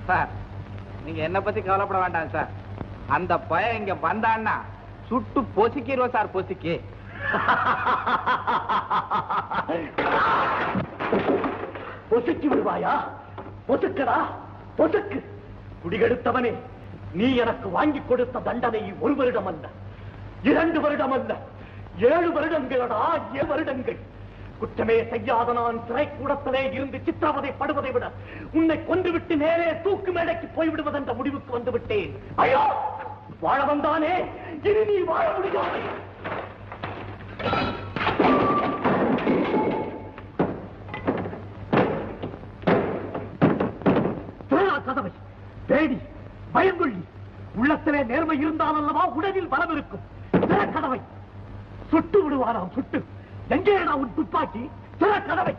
Sir நீங்க என்ன பத்தி கவலைப்பட வேண்டாம் சார். அந்த பையன் இங்க வந்தான்னா சுட்டு பொசுக்கிடுவோம் சார். பொசுக்கி பொசுக்கி விடுவாயா? பொசுக்கடா பொசுக்கு. குடிகெடுத்தவனே, நீ எனக்கு வாங்கி கொடுத்த தண்டனை 1 வருடம் அல்ல, 2 வருடம் அல்ல, 7 வருடங்களடா. 7 வருடங்கள். குற்றமே செய்யாத நான் சிறைக்கூடத்திலே இருந்து சித்திரவதைப்படுவதை விட உன்னை கொன்றுவிட்டு நேரே தூக்கு மேடைக்கு போய்விடுவதென்ற முடிவுக்கு வந்து விட்டேன். ஐயோ, வாழ வந்தானே, இனி நீ வாழ முடியாது. கதவை பேடி பயங்கொள்ளி. உள்ளத்திலே நேர்மை இருந்தால் அல்லவா உடலில் பலம் இருக்கும். கதவை சுட்டு விடுவாராம். சுட்டு எங்கே உன் துப்பாக்கி? கதவை